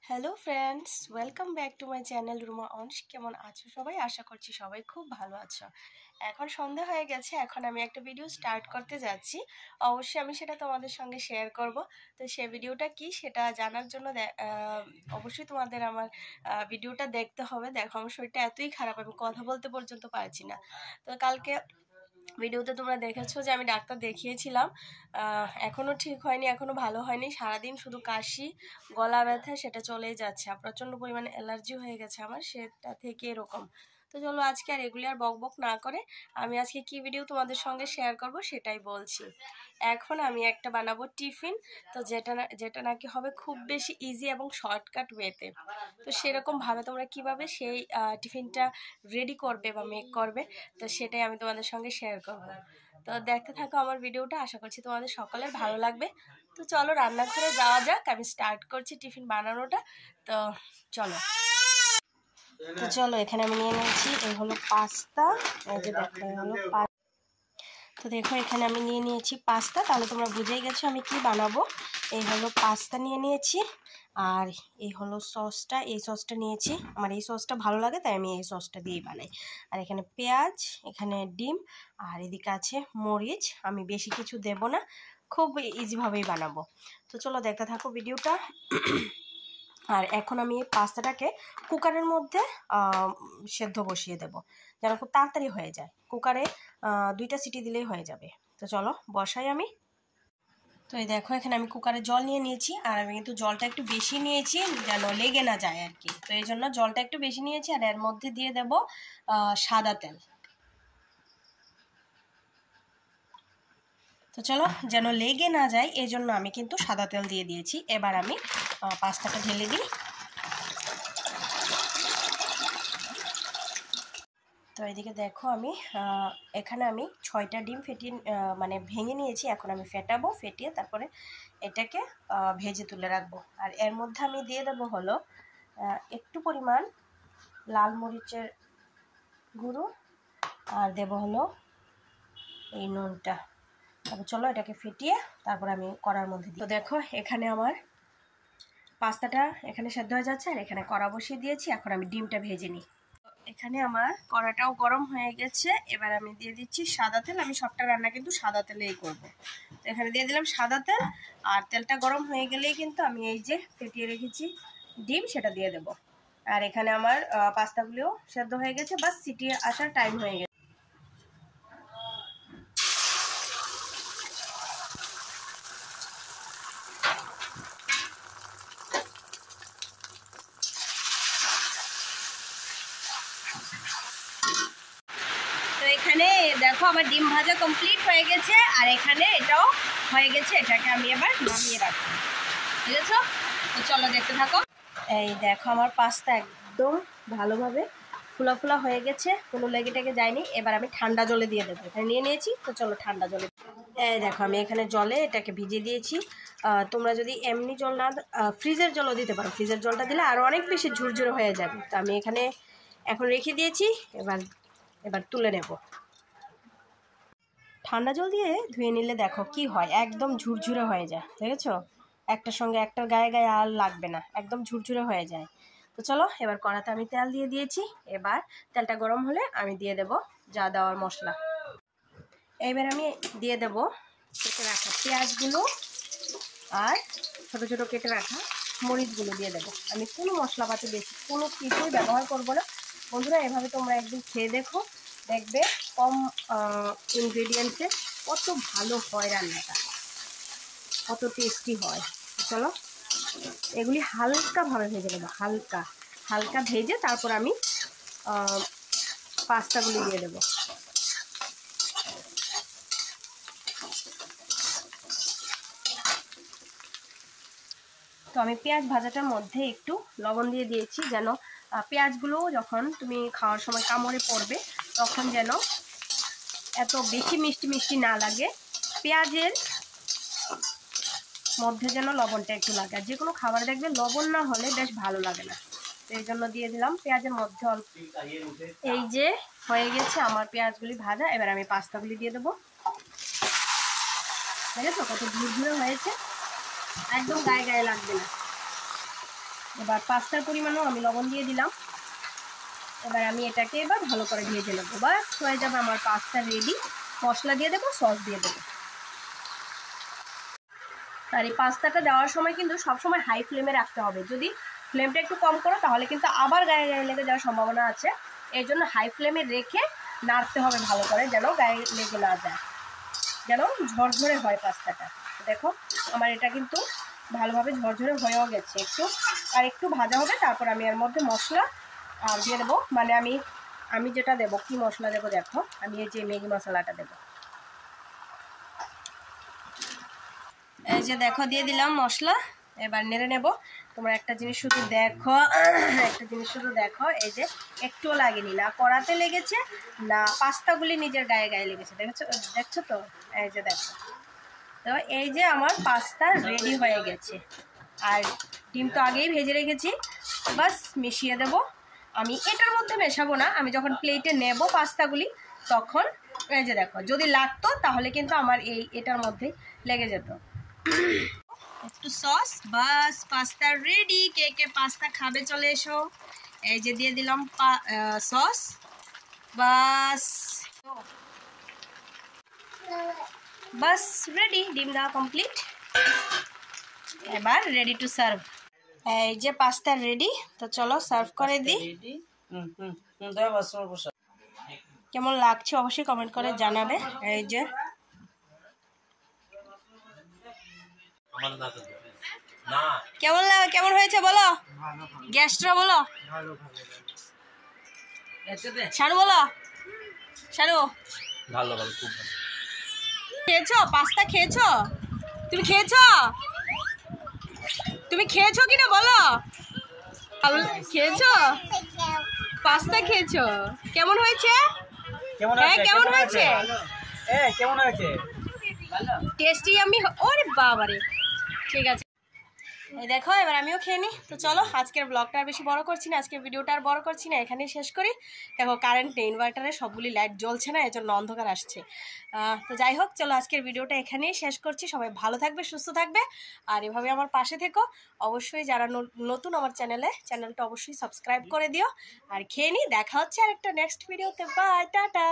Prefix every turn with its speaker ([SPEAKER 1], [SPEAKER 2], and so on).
[SPEAKER 1] Hello friends, welcome back to my channel Ruma অনস। কেমন আছো সবাই? আশা করছি সবাই খুব ভালো আছো। এখন সন্ধ্যা হয়ে গেছে, এখন আমি একটা ভিডিও স্টার্ট করতে যাচ্ছি। অবশ্যই আমি সেটা তোমাদের সঙ্গে শেয়ার করব। তো সেই ভিডিওটা কি সেটা জানার জন্য অবশ্যই তোমাদের আমার ভিডিওটা দেখতে হবে। দেখো, আমার শরীরটা এতই খারাপ, আমি কথা বলতে পর্যন্ত পারছি না। তো কালকে ভিডিওতে তোমরা দেখেছো যে আমি ডাক্তার দেখিয়েছিলাম, এখনও ঠিক হয়নি, এখনও ভালো হয়নি। সারাদিন শুধু কাশি, গলা ব্যথা, সেটা চলেই যাচ্ছে। আর প্রচণ্ড পরিমাণে অ্যালার্জি হয়ে গেছে আমার, সেটা থেকে এরকম। তো চলো আজকে আর এগুলি আর বকবক না করে আমি আজকে কি ভিডিও তোমাদের সঙ্গে শেয়ার করব সেটাই বলছি। এখন আমি একটা বানাবো টিফিন, তো যেটা নাকি হবে খুব বেশি ইজি এবং শর্টকাট ওয়েতে। তো সেরকমভাবে তোমরা কিভাবে সেই টিফিনটা রেডি করবে বা মেক করবে, তো সেটাই আমি তোমাদের সঙ্গে শেয়ার করব। তো দেখতে থাকো আমার ভিডিওটা, আশা করছি তোমাদের সকলের ভালো লাগবে। তো চলো রান্নাঘরে যাওয়া যাক, আমি স্টার্ট করছি টিফিন বানানোটা। তো চলো এখানে আমি নিয়ে নিয়েছি, এই হলো পাস্তা। এই যে দেখো, এই হলো তো দেখো এখানে আমি নিয়ে নিয়েছি পাস্তা। তাহলে তোমরা বুঝেই গেছো আমি কি বানাবো। এই হলো পাস্তা নিয়ে নিয়েছি, আর এই হলো সসটা। এই সসটা নিয়েছি, আমার এই সসটা ভালো লাগে তাই আমি এই সসটা দিয়েই বানাই। আর এখানে পেঁয়াজ, এখানে ডিম, আর এদিকে আছে মরিচ। আমি বেশি কিছু দেব না, খুব ইজিভাবেই বানাবো। তো চলো দেখতে থাকো ভিডিওটা। আর এখন আমি এই পাস্তাটাকে কুকারের মধ্যে সেদ্ধ বসিয়ে দেব, যেন খুব তাড়াতাড়ি হয়ে যায়। কুকারে 2টা সিটি দিলেই হয়ে যাবে। তো চলো বসাই আমি। তো এই দেখো এখানে আমি কুকারে জল নিয়ে নিয়েছি, আর আমি কিন্তু জলটা একটু বেশি নিয়েছি যেন লেগে না যায় আর কি। তো এই জন্য জলটা একটু বেশি নিয়েছি। আর এর মধ্যে দিয়ে দেব সাদা তেল। তো চলো যেন লেগে না যায় এই জন্য আমি কিন্তু সাদা তেল দিয়ে দিয়েছি। এবার আমি পাস্তাটা ঢেলে দিই। তো এদিকে দেখো আমি এখানে আমি 6টা ডিম ফেটিয়ে মানে ভেঙে নিয়েছি। এখন আমি ফেটাবো, ফেটিয়ে তারপরে এটাকে ভেজে তুলে রাখবো। আর এর মধ্যে আমি দিয়ে দেবো হলো একটু পরিমাণ লাল মরিচের গুঁড়ো, আর দেবো হলো এই নুনটা। তারপর চলো এটাকে ফেটিয়ে তারপর আমি কড়ার মধ্যে দিই। তো দেখো এখানে আমার পাস্তাটা এখানে সেদ্ধ হয়ে যাচ্ছে, আর এখানে কড়া বসিয়ে দিয়েছি। এখন আমি ডিমটা ভেজে নিই। এখানে আমার কড়াটাও গরম হয়ে গেছে। এবার আমি দিয়ে দিচ্ছি সাদা তেল। আমি সবটা রান্না কিন্তু সাদা তেলেই করব। তো এখানে দিয়ে দিলাম সাদা তেল, আর তেলটা গরম হয়ে গেলেই কিন্তু আমি এই যে ফেটিয়ে রেখেছি ডিম সেটা দিয়ে দেব। আর এখানে আমার পাস্তাগুলিও সেদ্ধ হয়ে গেছে, বাস সিটি আসার টাইম হয়ে গেছে। তো এখানে দেখো আমার ডিম ভাজা কমপ্লিট হয়ে গেছে, আর এখানে এটাও হয়ে গেছে। এটাকে আমি এবার নামিয়ে রাখবো, ঠিক আছে? তো চলো দেখতে থাকো। এই দেখো আমার পাস্তা একদম ভালোভাবে ফুলা ফুলা হয়ে গেছে, কোনো লেগে টেগে যায়নি। এবার আমি ঠান্ডা জলে দিয়ে দেবো। এখানে নিয়ে নিয়েছি, তো চলো ঠান্ডা জলে। এই দেখো আমি এখানে জলে এটাকে ভিজিয়ে দিয়েছি। তোমরা যদি এমনি জল না ফ্রিজের জলও দিতে পারো, ফ্রিজের জলটা দিলে আরও অনেক বেশি ঝুরঝুরে হয়ে যাবে। তো আমি এখানে এখন রেখে দিয়েছি, এবার তুলে নেব। ঠান্ডা জল দিয়ে ধুয়ে নিলে দেখো কি হয়, একদম ঝুরঝুরে হয়ে যায়। দেখেছো, একটার সঙ্গে একটার গায়ে গায়ে আর লাগবে না, একদম ঝুরঝুরে হয়ে যায়। তো চলো এবার কড়াতে আমি তেল দিয়ে দিয়েছি। এবার তেলটা গরম হলে আমি দিয়ে দেব যা দেওয়ার মশলা। এবার আমি দিয়ে দেব কেটে রাখা পেঁয়াজগুলো আর ছোটো ছোটো কেটে রাখা মরিচগুলো দিয়ে দেবো। আমি কোনো মশলাপাতি বেশি কোনো কিছুই ব্যবহার করব না। বন্ধুরা এভাবে তোমরা একদিন খেয়ে দেখো, দেখবে কম ইনগ্রেডিয়েন্টসে কত ভালো হয় রান্নাটা, কত টেস্টি হয়। চলো এগুলি হালকাভাবে ভেজে নেবো, হালকা হালকা ভেজে তারপর আমি পাস্তাগুলি দিয়ে দেবো। তো আমি পেঁয়াজ ভাজাটার মধ্যে একটু লবণ দিয়ে দিয়েছি, যেন পেঁয়াজগুলো যখন তুমি খাওয়ার সময় কামড়ে পড়বে তখন যেন এত বেশি মিষ্টি মিষ্টি না লাগে। পেঁয়াজের মধ্যে যেন লবণটা একটু লাগে। আর যে কোনো খাবার দেখবে লবণ না হলে বেশ ভালো লাগে না, তো এই জন্য দিয়ে দিলাম পেঁয়াজের মধ্যে অল্প। এই যে হয়ে গেছে আমার পেঁয়াজগুলি ভাজা। এবার আমি পাস্তাগুলি দিয়ে দেবো। দেখেছো কত ঝুরঝুরে হয়েছে, একদম গায়ে গায়ে লাগবে না। এবার পাস্তার পরিমাণও আমি লবণ দিয়ে দিলাম। এবার আমি এটাকে এবার ভালো করে ভেজে নেবো। বাস হয়ে যাবে আমার পাস্তা রেডি। মশলা দিয়ে দেবো, সস দিয়ে দেবো। আর এই পাস্তাটা দেওয়ার সময় কিন্তু সবসময় হাই ফ্লেমে রাখতে হবে। যদি ফ্লেমটা একটু কম করো তাহলে কিন্তু আবার গায়ে গায়ে লেগে যাওয়ার সম্ভাবনা আছে। এই জন্য হাই ফ্লেমে রেখে নাড়তে হবে ভালো করে, যেন গায়ে লেগে না যায়, যেন ঝরঝরে হয় পাস্তাটা। দেখো আমার এটা কিন্তু ভালোভাবে ঝরঝরে হয়েও গেছে। একটু ভাজা হবে, তারপর আমি এর মধ্যে মশলা দিয়ে দেবো। মানে আমি যেটা দেবো, কি মশলা দেবো দেখো, আমি এই যে ম্যাগি মশলাটা দেবো। এই যে দেখো দিয়ে দিলাম মশলা। এবার নেড়ে নেব। তোমরা একটা জিনিস শুধু দেখো, এই যে একটুও লাগেনি, না কড়াতে লেগেছে না পাস্তাগুলি নিজের গায়ে গায়ে লেগেছে। দেখছো তো? এই যে দেখো। তো এই যে আমার পাস্তা রেডি হয়ে গেছে। আর ডিম তো আগেই ভেজে রেখেছি, বাস মিশিয়ে দেব। আমি এটার মধ্যে মেশাবো না, আমি যখন প্লেটে নেব পাস্তাগুলি তখন এই যে দেখো, যদি লাগতো তাহলে কিন্তু আমার এটার মধ্যে লেগে যেত। একটু সস, বাস পাস্তা রেডি। কে কে পাস্তা খাবে চলে এসো। এই যে দিয়ে দিলাম সস, বাস বাস রেডি। ডিম দেওয়া কমপ্লিট। এবার রেডি টু সার্ভ। এই যে পাস্তা রেডি। তো চলো সার্ভ করে দিই। কেমন লাগছে অবশ্যই কমেন্ট করে জানাবে। এই যে কেমন হয়েছে বলো, গ্যাসটা বলো, শানু বলো, শানু ভালো ভালো খুব ভালো। খেয়েছো পাস্তা? খেয়েছো? তুমি খেয়েছো কিনা বলো। খেয়েছো পাস্তা? খেয়েছো? কেমন হয়েছে? কেমন হয়েছে? টেস্টি। আমি ওরে বাবারে, ঠিক আছে। এই দেখো এবার আমিও খেয়ে নিই। তো চলো আজকের ব্লগটা আর বেশি বড় করছি না, আজকের ভিডিওটা আর বড় করছি না, এখানেই শেষ করি। দেখো কারেন্ট নেই, ইনভার্টারে সবগুলি লাইট জ্বলছে না, এজন্য অন্ধকার আসছে। তো যাই হোক, চলো আজকের ভিডিওটা এখানেই শেষ করছি। সবাই ভালো থাকবে, সুস্থ থাকবে, আর এভাবে আমার পাশে থেকো। অবশ্যই যারা নতুন আমার চ্যানেলটা অবশ্যই সাবস্ক্রাইব করে দিও। আর খেয়ে নিই, দেখা হচ্ছে আর একটা নেক্সট ভিডিওতে। Bye, tata.